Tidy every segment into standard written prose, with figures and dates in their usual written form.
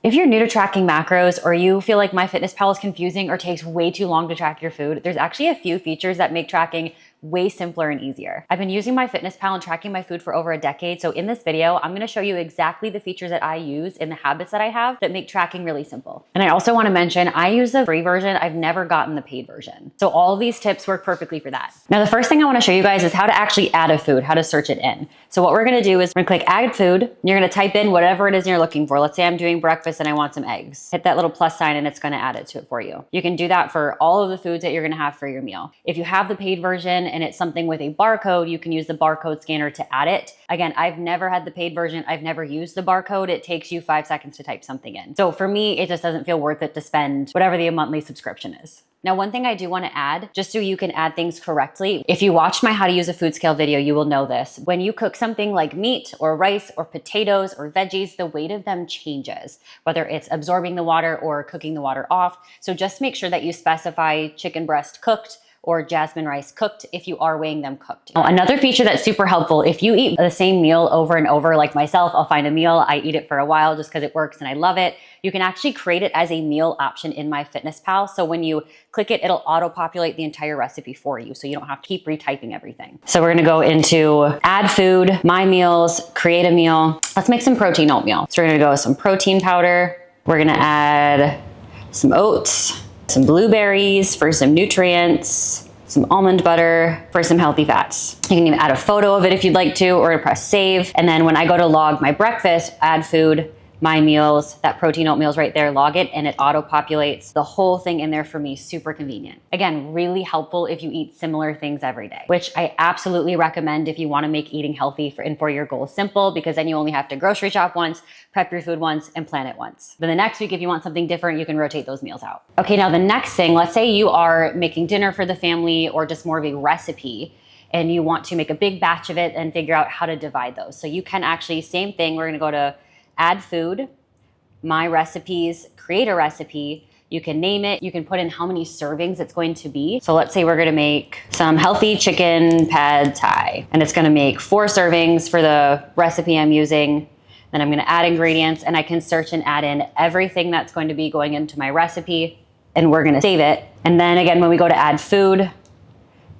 If you're new to tracking macros or you feel like MyFitnessPal is confusing or takes way too long to track your food, there's actually a few features that make tracking way simpler and easier. I've been using MyFitnessPal and tracking my food for over a decade, so in this video, I'm gonna show you exactly the features that I use and the habits that I have that make tracking really simple. And I also wanna mention, I use the free version, I've never gotten the paid version. So all of these tips work perfectly for that. Now, the first thing I wanna show you guys is how to actually add a food, how to search it in. So what we're gonna do is we're gonna click add food, and you're gonna type in whatever it is you're looking for. Let's say I'm doing breakfast and I want some eggs. Hit that little plus sign and it's gonna add it to it for you. You can do that for all of the foods that you're gonna have for your meal. If you have the paid version and it's something with a barcode, you can use the barcode scanner to add it. Again, I've never had the paid version. I've never used the barcode. It takes you 5 seconds to type something in. So for me, it just doesn't feel worth it to spend whatever the monthly subscription is. Now, one thing I do want to add, just so you can add things correctly, if you watched my how to use a food scale video, you will know this. When you cook something like meat or rice or potatoes or veggies, the weight of them changes, whether it's absorbing the water or cooking the water off. So just make sure that you specify chicken breast cooked or jasmine rice cooked if you are weighing them cooked. Now, another feature that's super helpful, if you eat the same meal over and over, like myself, I'll find a meal, I eat it for a while just because it works and I love it. You can actually create it as a meal option in MyFitnessPal. So when you click it, it'll auto-populate the entire recipe for you, so you don't have to keep retyping everything. So we're gonna go into add food, my meals, create a meal. Let's make some protein oatmeal. So we're gonna go with some protein powder. We're gonna add some oats, some blueberries for some nutrients, some almond butter for some healthy fats. You can even add a photo of it if you'd like to, or press save. And then when I go to log my breakfast, add food, my meals, that protein oatmeal is right there, log it, and it auto-populates the whole thing in there for me, super convenient. Again, really helpful if you eat similar things every day, which I absolutely recommend if you wanna make eating healthy and for your goals simple, because then you only have to grocery shop once, prep your food once, and plan it once. But the next week, if you want something different, you can rotate those meals out. Okay, now the next thing, let's say you are making dinner for the family or just more of a recipe, and you want to make a big batch of it and figure out how to divide those. So you can actually, same thing, we're gonna go to add food, my recipes, create a recipe. You can name it. You can put in how many servings it's going to be. So let's say we're gonna make some healthy chicken pad thai, and it's gonna make 4 servings for the recipe I'm using. Then I'm gonna add ingredients, and I can search and add in everything that's going to be going into my recipe, and we're gonna save it. And then again, when we go to add food,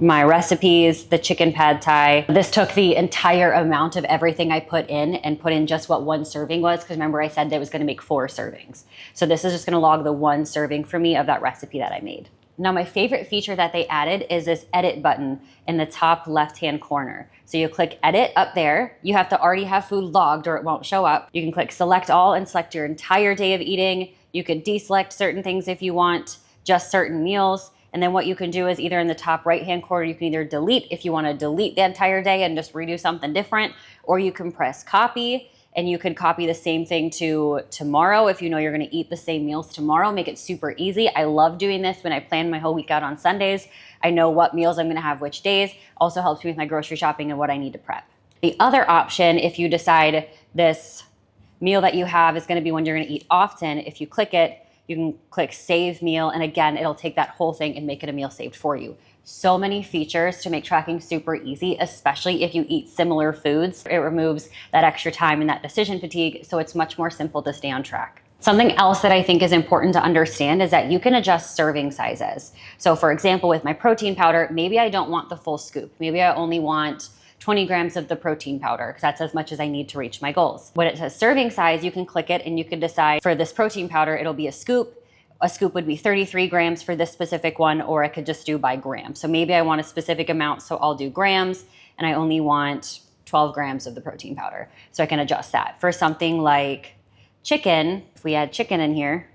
my recipes, the chicken pad thai. This took the entire amount of everything I put in and put in just what 1 serving was, because remember I said that it was gonna make 4 servings. So this is just gonna log the 1 serving for me of that recipe that I made. Now, my favorite feature that they added is this edit button in the top left-hand corner. So you click edit up there. You have to already have food logged or it won't show up. You can click select all and select your entire day of eating. You could deselect certain things if you want, just certain meals. And then what you can do is either in the top right-hand corner, you can either delete if you want to delete the entire day and just redo something different, or you can press copy and you could copy the same thing to tomorrow if you know you're going to eat the same meals tomorrow. Make it super easy. I love doing this when I plan my whole week out on Sundays. I know what meals I'm going to have which days. Also helps me with my grocery shopping and what I need to prep. The other option, if you decide this meal that you have is going to be one you're going to eat often, if you click it, you can click save meal, and again, it'll take that whole thing and make it a meal saved for you. So many features to make tracking super easy, especially if you eat similar foods. It removes that extra time and that decision fatigue, so it's much more simple to stay on track. Something else that I think is important to understand is that you can adjust serving sizes. So for example, with my protein powder, maybe I don't want the full scoop. Maybe I only want 20 grams of the protein powder, because that's as much as I need to reach my goals. When it says serving size, you can click it and you can decide for this protein powder, it'll be a scoop. A scoop would be 33 grams for this specific one, or I could just do by gram. So maybe I want a specific amount, so I'll do grams, and I only want 12 grams of the protein powder. So I can adjust that. For something like chicken, if we add chicken in here,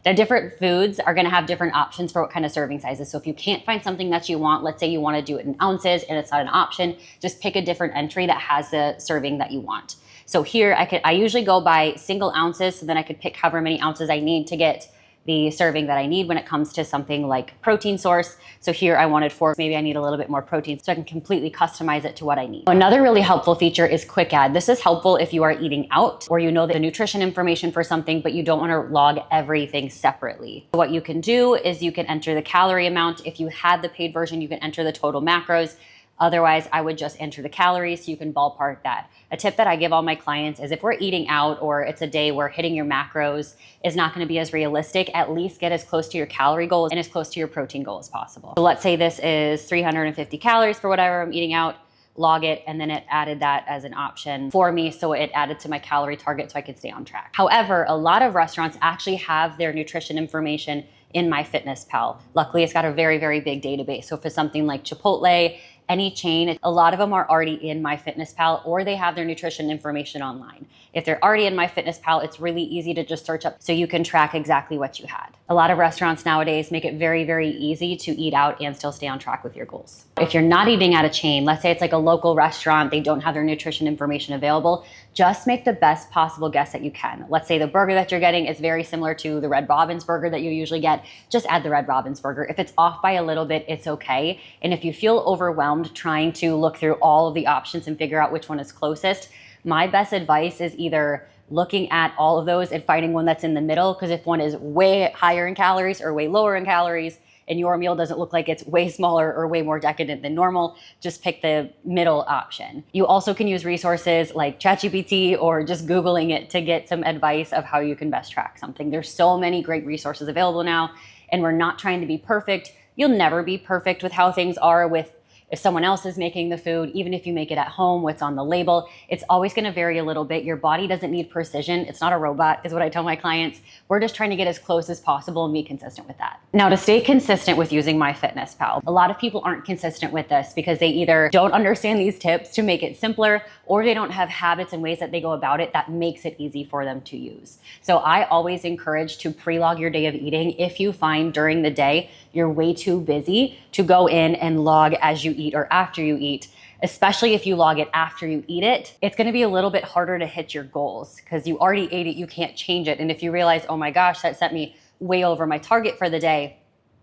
the different foods are gonna have different options for what kind of serving sizes. So if you can't find something that you want, let's say you wanna do it in ounces and it's not an option, just pick a different entry that has the serving that you want. So here, I usually go by single ounces, so then I could pick however many ounces I need to get the serving that I need when it comes to something like protein source. So here I wanted 4, maybe I need a little bit more protein, so I can completely customize it to what I need. Another really helpful feature is quick add. This is helpful if you are eating out or you know the nutrition information for something, but you don't want to log everything separately. So what you can do is you can enter the calorie amount. If you had the paid version, you can enter the total macros. Otherwise, I would just enter the calories so you can ballpark that. A tip that I give all my clients is if we're eating out or it's a day where hitting your macros is not going to be as realistic, at least get as close to your calorie goal and as close to your protein goal as possible. So let's say this is 350 calories for whatever I'm eating out, log it, and then it added that as an option for me. So it added to my calorie target so I could stay on track. However, a lot of restaurants actually have their nutrition information in MyFitnessPal. Luckily, it's got a very, very big database. So for something like Chipotle, any chain, a lot of them are already in MyFitnessPal or they have their nutrition information online. If they're already in MyFitnessPal, it's really easy to just search up so you can track exactly what you had. A lot of restaurants nowadays make it very, very easy to eat out and still stay on track with your goals. If you're not eating at a chain, let's say it's like a local restaurant, they don't have their nutrition information available, just make the best possible guess that you can. Let's say the burger that you're getting is very similar to the Red Robin's burger that you usually get. Just add the Red Robin's burger. If it's off by a little bit, it's okay. And if you feel overwhelmed trying to look through all of the options and figure out which one is closest, my best advice is either looking at all of those and finding one that's in the middle, because if one is way higher in calories or way lower in calories, and your meal doesn't look like it's way smaller or way more decadent than normal, just pick the middle option. You also can use resources like ChatGPT or just Googling it to get some advice of how you can best track something. There's so many great resources available now, and we're not trying to be perfect. You'll never be perfect with how things are with if someone else is making the food, even if you make it at home, what's on the label, it's always gonna vary a little bit. Your body doesn't need precision. It's not a robot, is what I tell my clients. We're just trying to get as close as possible and be consistent with that. Now, to stay consistent with using MyFitnessPal, a lot of people aren't consistent with this because they either don't understand these tips to make it simpler, or they don't have habits and ways that they go about it that makes it easy for them to use. So I always encourage to pre-log your day of eating if you find during the day you're way too busy to go in and log as you eat or after you eat. Especially if you log it after you eat it, it's gonna be a little bit harder to hit your goals because you already ate it, you can't change it. And if you realize, oh my gosh, that sent me way over my target for the day,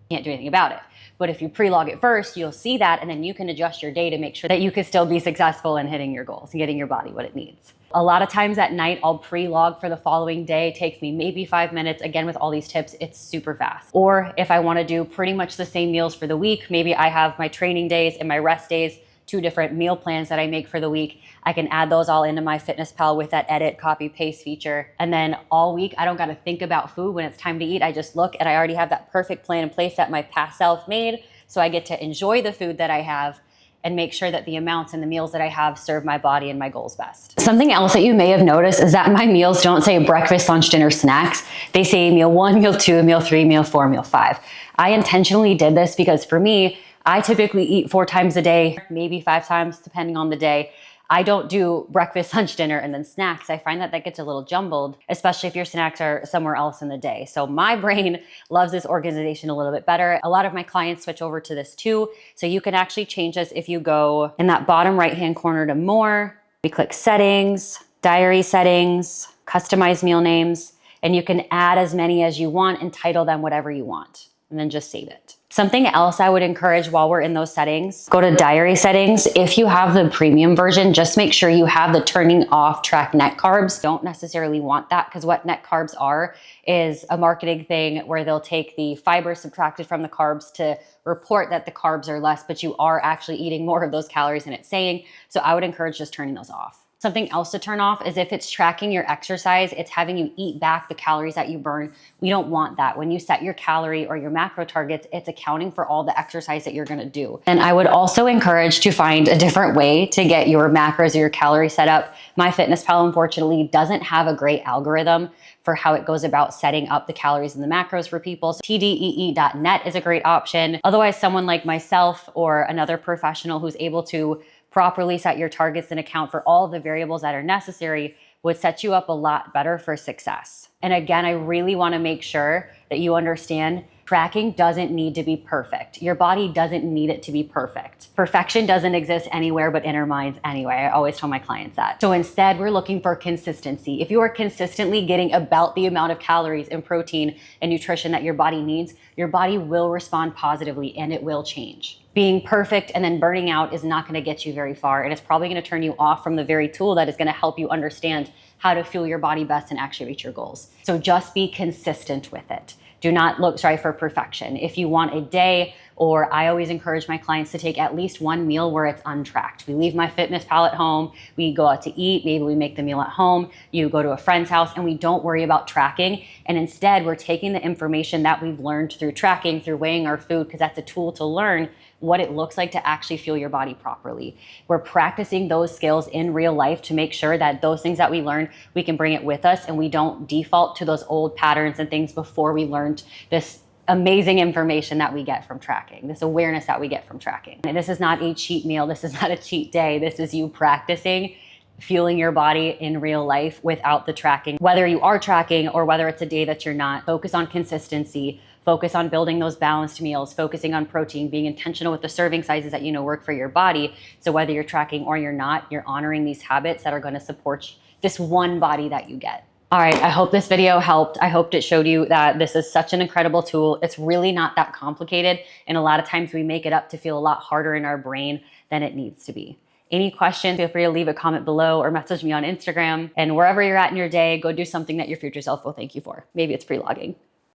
you can't do anything about it. But if you pre-log it first, you'll see that, and then you can adjust your day to make sure that you can still be successful in hitting your goals and getting your body what it needs. A lot of times at night, I'll pre-log for the following day. It takes me maybe 5 minutes. Again, with all these tips, it's super fast. Or if I wanna do pretty much the same meals for the week, maybe I have my training days and my rest days, 2 different meal plans that I make for the week. I can add those all into MyFitnessPal with that edit, copy, paste feature. And then all week, I don't gotta think about food when it's time to eat. I just look and I already have that perfect plan in place that my past self made. So I get to enjoy the food that I have and make sure that the amounts and the meals that I have serve my body and my goals best. Something else that you may have noticed is that my meals don't say breakfast, lunch, dinner, snacks. They say meal 1, meal 2, meal 3, meal 4, meal 5. I intentionally did this because for me, I typically eat 4 times a day, maybe 5 times depending on the day. I don't do breakfast, lunch, dinner, and then snacks. I find that that gets a little jumbled, especially if your snacks are somewhere else in the day. So my brain loves this organization a little bit better. A lot of my clients switch over to this too. So you can actually change this if you go in that bottom right-hand corner to more. We click settings, diary settings, customize meal names, and you can add as many as you want and title them whatever you want, and then just save it. Something else I would encourage while we're in those settings, go to diary settings. If you have the premium version, just make sure you have the turning off track net carbs. Don't necessarily want that because what net carbs are is a marketing thing where they'll take the fiber subtracted from the carbs to report that the carbs are less, but you are actually eating more of those calories than it's saying. So I would encourage just turning those off. Something else to turn off is if it's tracking your exercise, it's having you eat back the calories that you burn. We don't want that. When you set your calorie or your macro targets, it's accounting for all the exercise that you're gonna do. And I would also encourage to find a different way to get your macros or your calorie set up. MyFitnessPal, unfortunately, doesn't have a great algorithm for how it goes about setting up the calories and the macros for people. So tdee.net is a great option. Otherwise, someone like myself or another professional who's able to properly set your targets and account for all of the variables that are necessary would set you up a lot better for success. And again, I really want to make sure that you understand tracking doesn't need to be perfect. Your body doesn't need it to be perfect. Perfection doesn't exist anywhere but in our minds anyway. I always tell my clients that. So instead, we're looking for consistency. If you are consistently getting about the amount of calories and protein and nutrition that your body needs, your body will respond positively and it will change. Being perfect and then burning out is not going to get you very far, and it's probably going to turn you off from the very tool that is going to help you understand how to fuel your body best and actually reach your goals. So just be consistent with it. Do not strive for perfection. If you want a day Or I always encourage my clients to take at least one meal where it's untracked. We leave MyFitnessPal at home, we go out to eat, maybe we make the meal at home, you go to a friend's house, and we don't worry about tracking. And instead, we're taking the information that we've learned through tracking, through weighing our food, because that's a tool to learn what it looks like to actually fuel your body properly. We're practicing those skills in real life to make sure that those things that we learn, we can bring it with us and we don't default to those old patterns and things before we learned this amazing information that we get from tracking, this awareness that we get from tracking. And this is not a cheat meal. This is not a cheat day. This is you practicing fueling your body in real life without the tracking. Whether you are tracking or whether it's a day that you're not, focus on consistency, focus on building those balanced meals, focusing on protein, being intentional with the serving sizes that you know work for your body. So whether you're tracking or you're not, you're honoring these habits that are going to support this one body that you get. All right, I hope this video helped. I hoped it showed you that this is such an incredible tool. It's really not that complicated. And a lot of times we make it up to feel a lot harder in our brain than it needs to be. Any questions, feel free to leave a comment below or message me on Instagram. And wherever you're at in your day, go do something that your future self will thank you for. Maybe it's pre-logging.